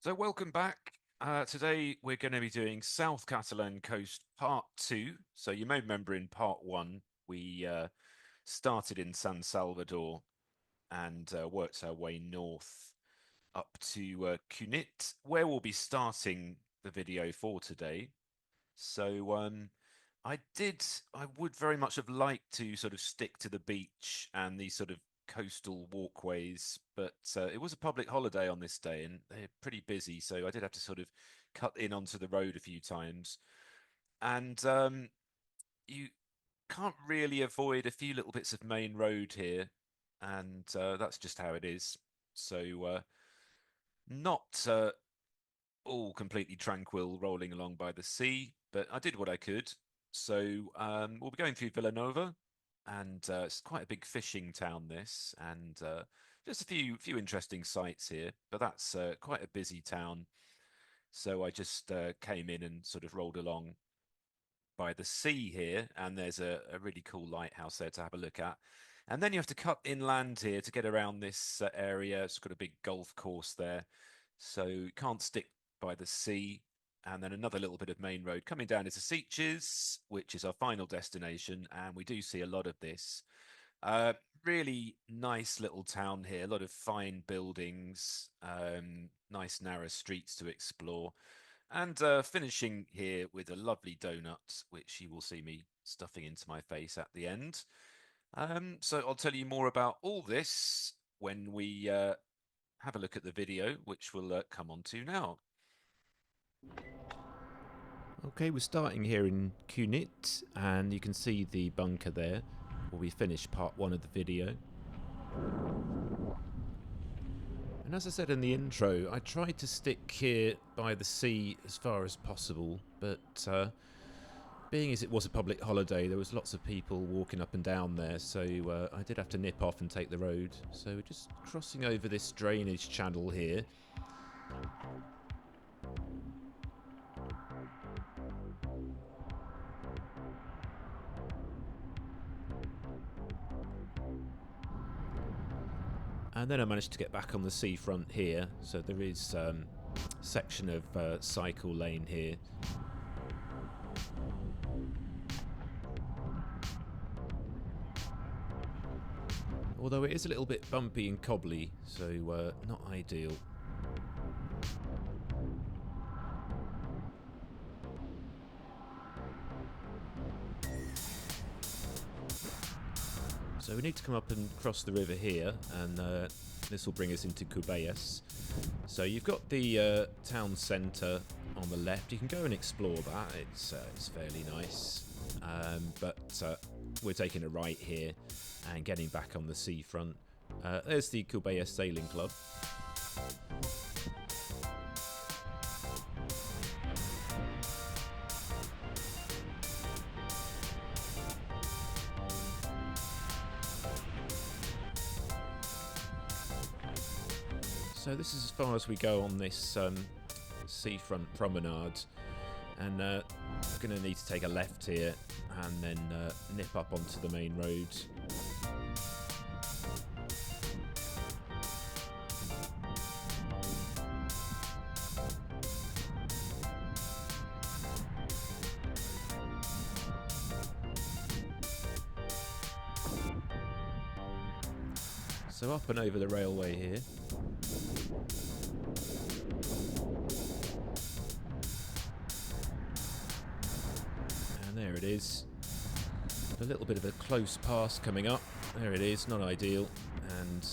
So welcome back. Today we're going to be doing South Catalan Coast Part 2. So you may remember in Part 1 we started in San Salvador and worked our way north up to Cunit, where we'll be starting the video for today. So I would very much have liked to sort of stick to the beach and these sort of coastal walkways, but it was a public holiday on this day and they're pretty busy, so I did have to sort of cut in onto the road a few times. And you can't really avoid a few little bits of main road here, and that's just how it is. So not all completely tranquil rolling along by the sea, but I did what I could. So we'll be going through Villanova, and it's quite a big fishing town, this, and just a few interesting sights here. But that's quite a busy town, so I just came in and sort of rolled along by the sea here, and there's a really cool lighthouse there to have a look at. And then you have to cut inland here to get around this area. It's got a big golf course there, so you can't stick by the sea. And then another little bit of main road coming down into Sitges, which is our final destination, and we do see a lot of this. Uh, Really nice little town here, a lot of fine buildings, nice narrow streets to explore. And finishing here with a lovely donut, which you will see me stuffing into my face at the end. So I'll tell you more about all this when we have a look at the video, which we'll come on to now. Okay, we're starting here in Cunit, and you can see the bunker there, where we finished part one of the video. And as I said in the intro, I tried to stick here by the sea as far as possible, but being as it was a public holiday, there was lots of people walking up and down there, so I did have to nip off and take the road. So we're just crossing over this drainage channel here. And then I managed to get back on the seafront here, so there is a section of cycle lane here. Although it is a little bit bumpy and cobbly, so not ideal. So we need to come up and cross the river here, and this will bring us into Cubellas. So you've got the town centre on the left. You can go and explore that. It's fairly nice, but we're taking a right here and getting back on the seafront. There's the Cubellas Sailing Club. So this is as far as we go on this seafront promenade, and we're going to need to take a left here and then nip up onto the main road. So up and over the railway here. And there it is. A little bit of a close pass coming up. There it is, not ideal. And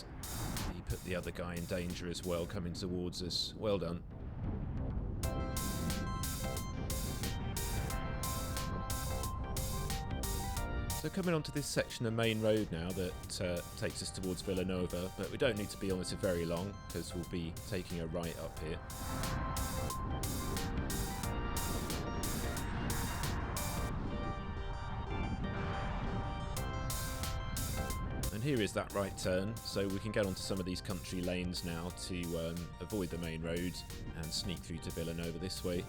he put the other guy in danger as well, coming towards us. Well done. So coming onto this section of main road now that takes us towards Villanova, but we don't need to be on this for very long because we'll be taking a right up here. And here is that right turn, so we can get onto some of these country lanes now to avoid the main road and sneak through to Villanova this way.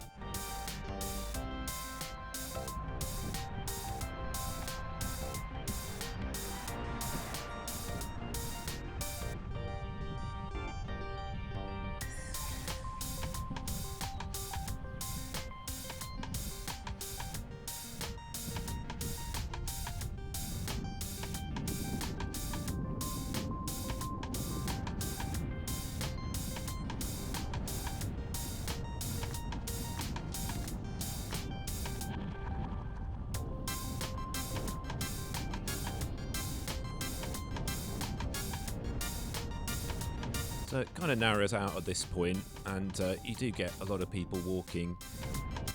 So it kind of narrows out at this point, and you do get a lot of people walking.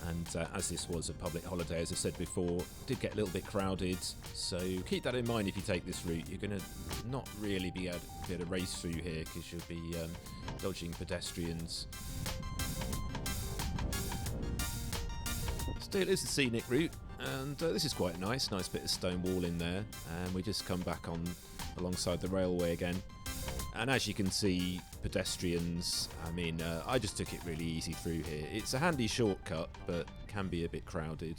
And as this was a public holiday, as I said before, it did get a little bit crowded. So keep that in mind if you take this route. You're going to not really be able to race through here because you'll be dodging pedestrians. Still, it is a scenic route, and this is quite nice bit of stone wall in there. And we just come back on alongside the railway again. And as you can see, pedestrians, I mean, I just took it really easy through here. It's a handy shortcut, but can be a bit crowded.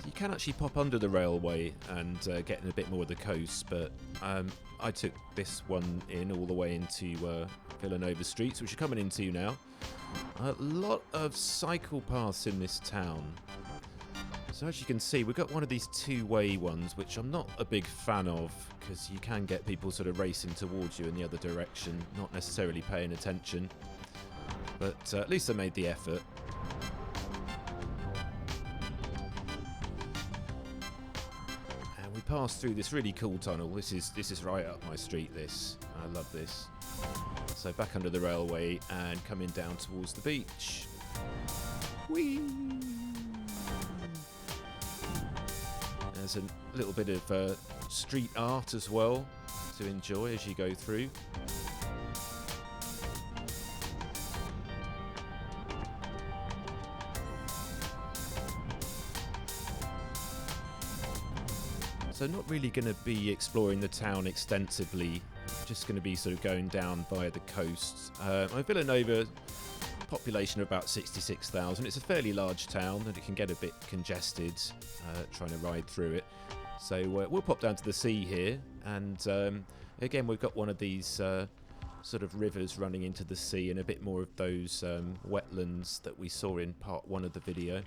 You can actually pop under the railway and get in a bit more of the coast, but I took this one in all the way into Villanova Streets, which you're coming into now. A lot of cycle paths in this town. So as you can see, we've got one of these two-way ones, which I'm not a big fan of, because you can get people sort of racing towards you in the other direction, not necessarily paying attention. But at least I made the effort. And we passed through this really cool tunnel. This is right up my street, this. I love this. So back under the railway and coming down towards the beach. Whee! There's a little bit of street art as well to enjoy as you go through. So not really going to be exploring the town extensively. Just going to be sort of going down via the coast. Villanova, population of about 66,000. It's a fairly large town and it can get a bit congested trying to ride through it. So we'll pop down to the sea here, and again we've got one of these sort of rivers running into the sea and a bit more of those wetlands that we saw in part 1 of the video.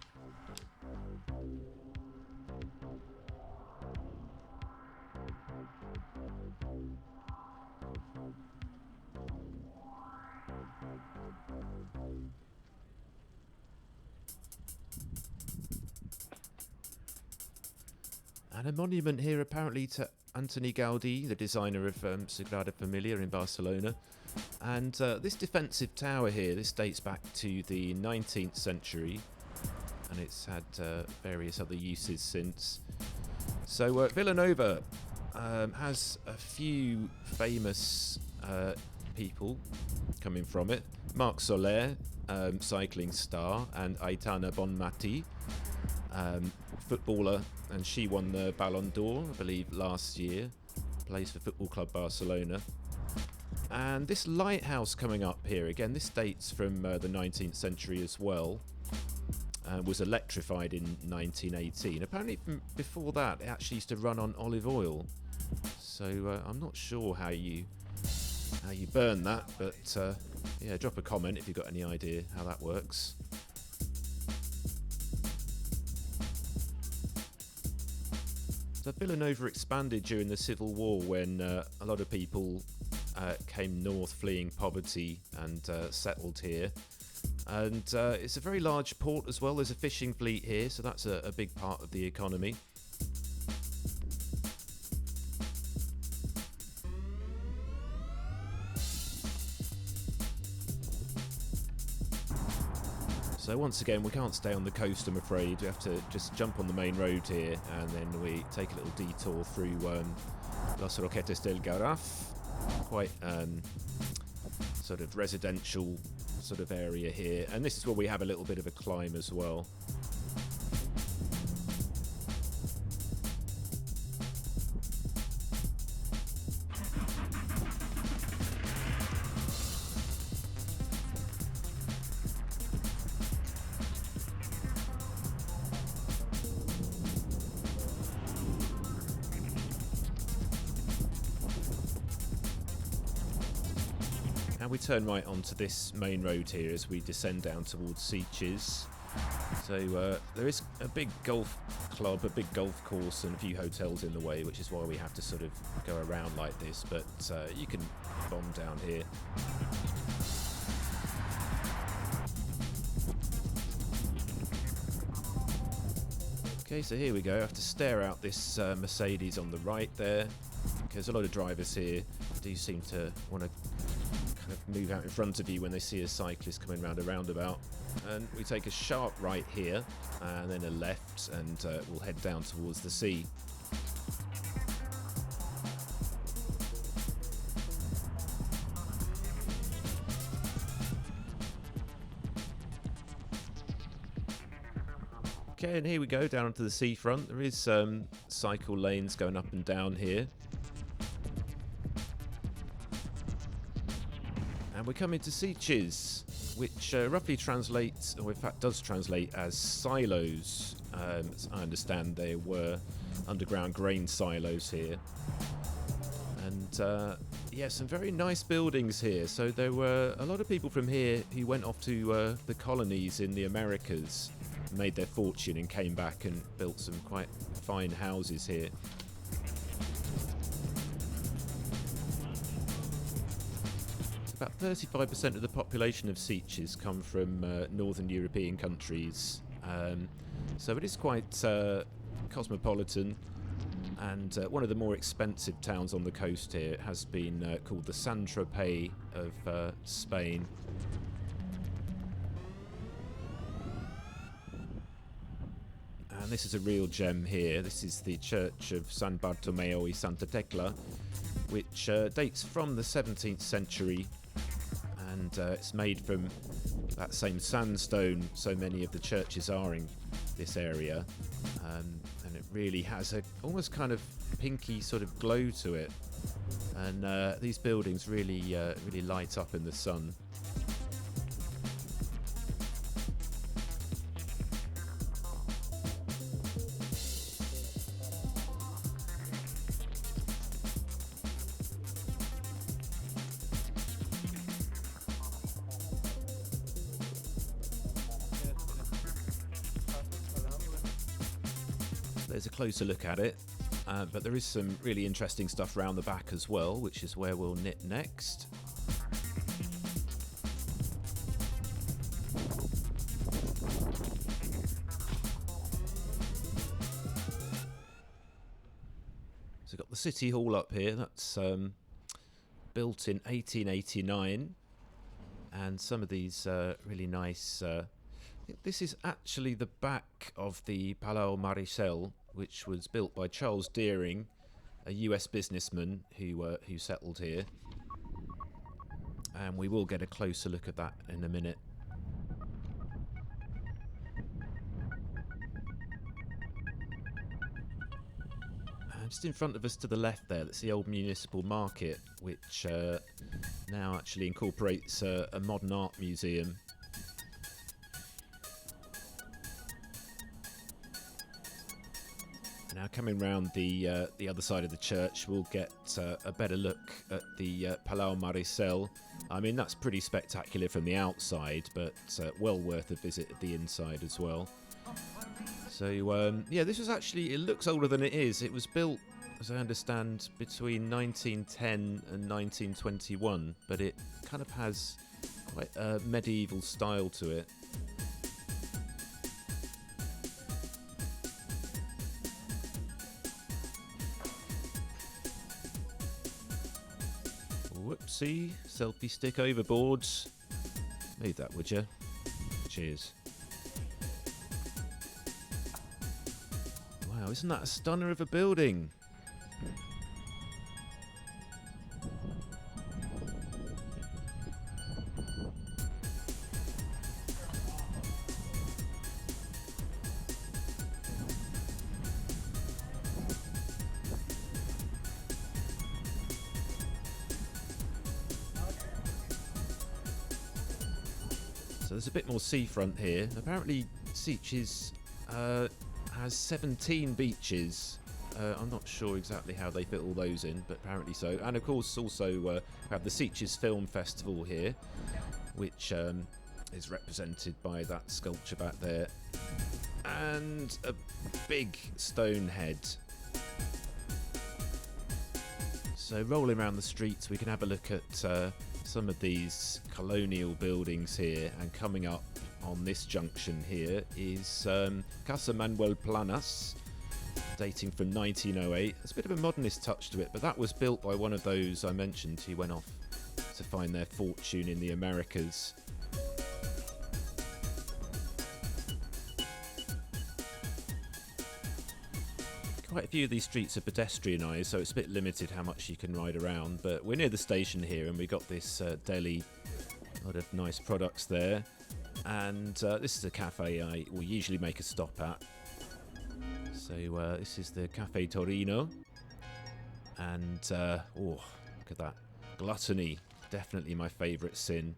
And a monument here apparently to Antoni Gaudí, the designer of Sagrada Familia in Barcelona. And this defensive tower here, this dates back to the 19th century, and it's had various other uses since. So Villanova has a few famous people coming from it. Marc Soler, cycling star, and Aitana Bonmati, footballer, and she won the Ballon d'Or, I believe, last year. Plays for Football Club Barcelona. And this lighthouse coming up here, again, this dates from the 19th century as well. Was electrified in 1918. Apparently before that, it actually used to run on olive oil. So I'm not sure how you burn that, but yeah, drop a comment if you've got any idea how that works. So Villanova expanded during the Civil War when a lot of people came north fleeing poverty and settled here. And it's a very large port as well. There's a fishing fleet here, so that's a big part of the economy. So once again, we can't stay on the coast, I'm afraid. We have to just jump on the main road here, and then we take a little detour through Las Roquetas del Garraf. Quite sort of residential sort of area here, and this is where we have a little bit of a climb as well. And we turn right onto this main road here as we descend down towards Sitges. So there is a big golf club, a big golf course, and a few hotels in the way, which is why we have to sort of go around like this, but you can bomb down here. Okay, so here we go. I have to stare out this Mercedes on the right there, because a lot of drivers here do seem to want to kind of move out in front of you when they see a cyclist coming around a roundabout. And we take a sharp right here, and then a left, and we'll head down towards the sea. Okay, and here we go down onto the seafront. There is cycle lanes going up and down here. And we're coming to Sitges, which roughly translates, or in fact does translate as silos. As I understand, there were underground grain silos here. And yeah, some very nice buildings here. So there were a lot of people from here who went off to the colonies in the Americas, made their fortune and came back and built some quite fine houses here. About 35% of the population of Sitges come from northern European countries, so it is quite cosmopolitan, and one of the more expensive towns on the coast here has been called the Saint-Tropez of Spain. And this is a real gem here. This is the Church of San Bartomeo y Santa Tecla, which dates from the 17th century, and it's made from that same sandstone so many of the churches are in this area, and it really has a almost kind of pinky sort of glow to it, and these buildings really really light up in the sun. There's a closer look at it, but there is some really interesting stuff around the back as well, which is where we'll knit next. So we've got the City Hall up here. That's built in 1889, and some of these really nice. I think this is actually the back of the Palau Maricel, which was built by Charles Deering, a US businessman who settled here. And we will get a closer look at that in a minute. And just in front of us to the left there, that's the old municipal market, which now actually incorporates a modern art museum. Now coming round the other side of the church, we'll get a better look at the Palau Maricel. I mean, that's pretty spectacular from the outside, but well worth a visit at the inside as well. So yeah, this was actually, it looks older than it is. It was built, as I understand, between 1910 and 1921, but it kind of has quite a medieval style to it. Whoopsie, selfie stick overboard. Move that, would you? Cheers. Wow, isn't that a stunner of a building? So there's a bit more seafront here. Apparently Sitges has 17 beaches. I'm not sure exactly how they fit all those in, but apparently so. And of course also we have the Sitges Film Festival here, which is represented by that sculpture back there. And a big stone head. So rolling around the streets, we can have a look at some of these colonial buildings here, and coming up on this junction here is Casa Manuel Planas, dating from 1908. There's a bit of a modernist touch to it, but that was built by one of those I mentioned who went off to find their fortune in the Americas. Quite a few of these streets are pedestrianised, so it's a bit limited how much you can ride around, but we're near the station here and we've got this deli, a lot of nice products there, and this is a cafe I will usually make a stop at. So this is the Cafe Torino, and oh, look at that, gluttony, definitely my favourite sin.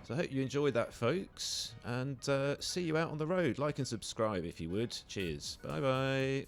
So I hope you enjoyed that, folks, and see you out on the road. Like and subscribe if you would. Cheers. Bye bye.